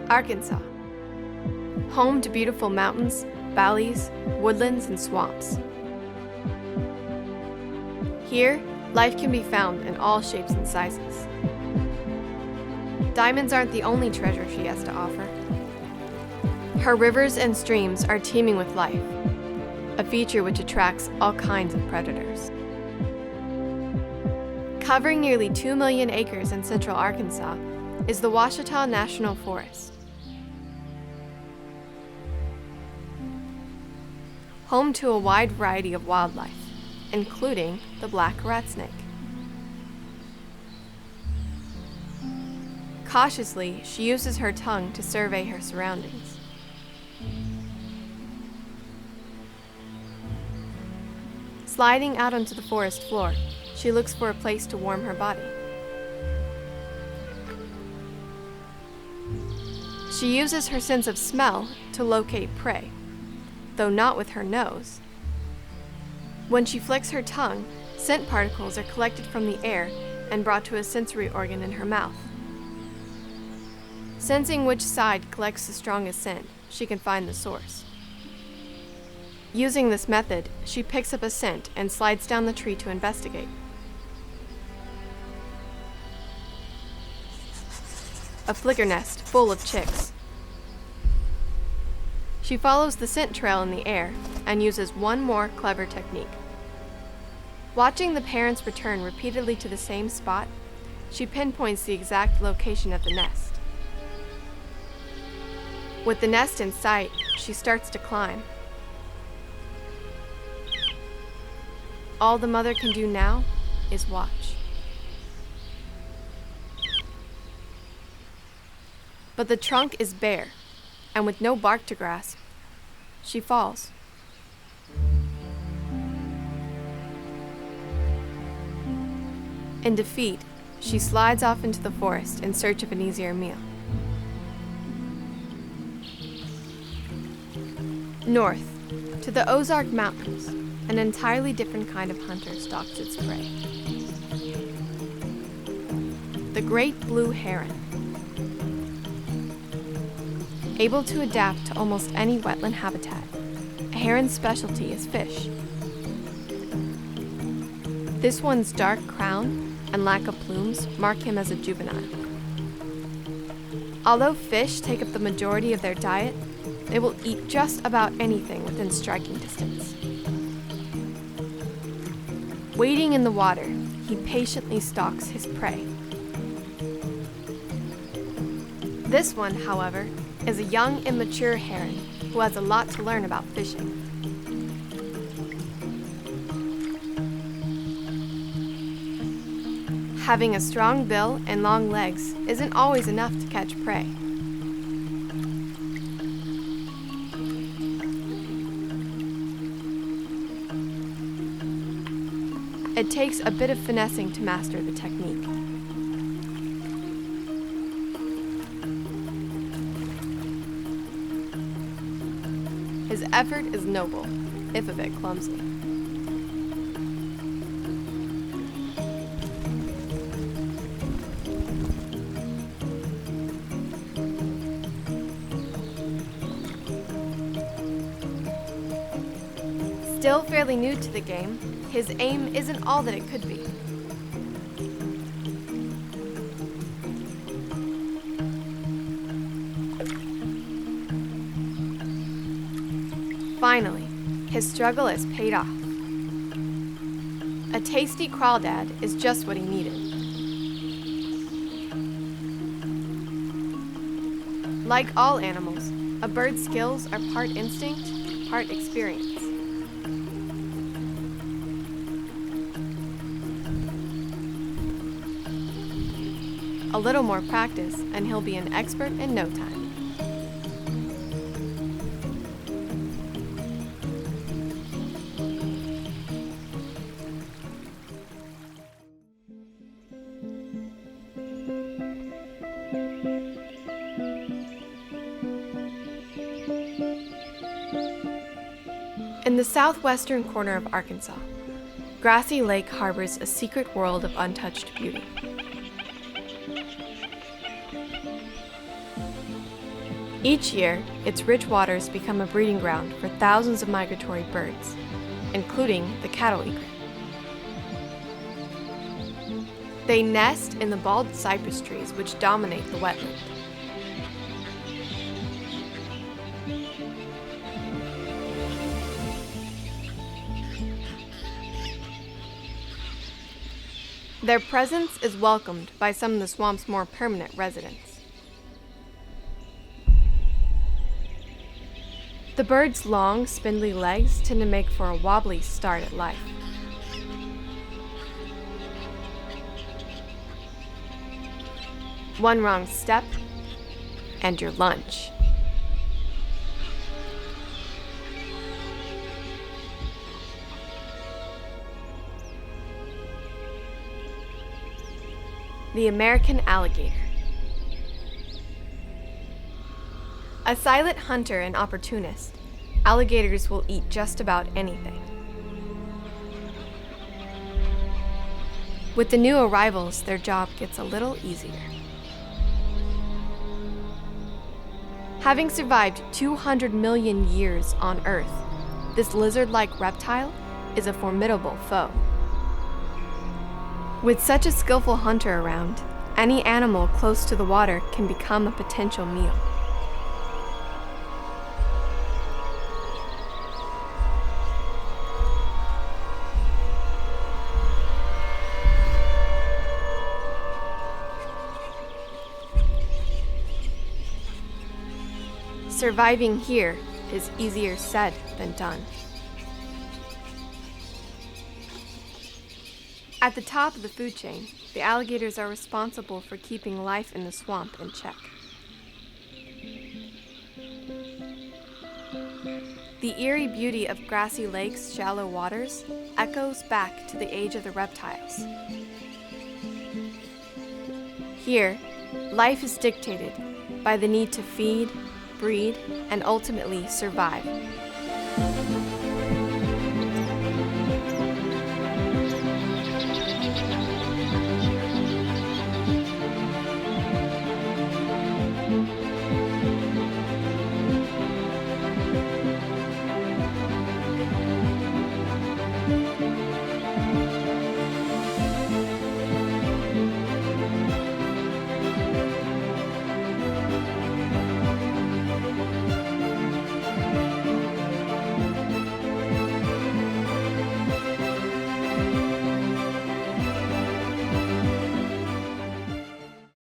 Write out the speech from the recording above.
Arkansas, home to beautiful mountains, valleys, woodlands, and swamps. Here, life can be found in all shapes and sizes. Diamonds aren't the only treasure she has to offer. Her rivers and streams are teeming with life, a feature which attracts all kinds of predators. Covering nearly 2 million acres in central Arkansas is the Ouachita National Forest. Home to a wide variety of wildlife, including the black rat snake. Cautiously, she uses her tongue to survey her surroundings. Sliding out onto the forest floor, she looks for a place to warm her body. She uses her sense of smell to locate prey, though not with her nose. When she flicks her tongue, scent particles are collected from the air and brought to a sensory organ in her mouth. Sensing which side collects the strongest scent, she can find the source. Using this method, she picks up a scent and slides down the tree to investigate. A flicker nest full of chicks. She follows the scent trail in the air and uses one more clever technique. Watching the parents return repeatedly to the same spot, she pinpoints the exact location of the nest. With the nest in sight, she starts to climb. All the mother can do now is watch. But the trunk is bare, and with no bark to grasp, she falls. In defeat, she slides off into the forest in search of an easier meal. North, to the Ozarks Mountains, an entirely different kind of hunter stalks its prey. The great blue heron. Able to adapt to almost any wetland habitat, a heron's specialty is fish. This one's dark crown and lack of plumes mark him as a juvenile. Although fish take up the majority of their diet, they will eat just about anything within striking distance. Wading in the water, he patiently stalks his prey. This one, however, is a young, immature heron who has a lot to learn about fishing. Having a strong bill and long legs isn't always enough to catch prey. It takes a bit of finessing to master the technique. His effort is noble, if a bit clumsy. Still fairly new to the game, his aim isn't all that it could be. Finally, his struggle has paid off. A tasty crawdad is just what he needed. Like all animals, a bird's skills are part instinct, part experience. A little more practice, and he'll be an expert in no time. In the southwestern corner of Arkansas, Grassy Lake harbors a secret world of untouched beauty. Each year, its rich waters become a breeding ground for thousands of migratory birds, including the cattle egret. They nest in the bald cypress trees which dominate the wetland. Their presence is welcomed by some of the swamp's more permanent residents. The bird's long, spindly legs tend to make for a wobbly start at life. One wrong step, and you're lunch. The American alligator. A silent hunter and opportunist, alligators will eat just about anything. With the new arrivals, their job gets a little easier. Having survived 200 million years on Earth, this lizard-like reptile is a formidable foe. With such a skillful hunter around, any animal close to the water can become a potential meal. Surviving here is easier said than done. At the top of the food chain, the alligators are responsible for keeping life in the swamp in check. The eerie beauty of grassy lakes' shallow waters echoes back to the age of the reptiles. Here, life is dictated by the need to feed, breed, and ultimately survive.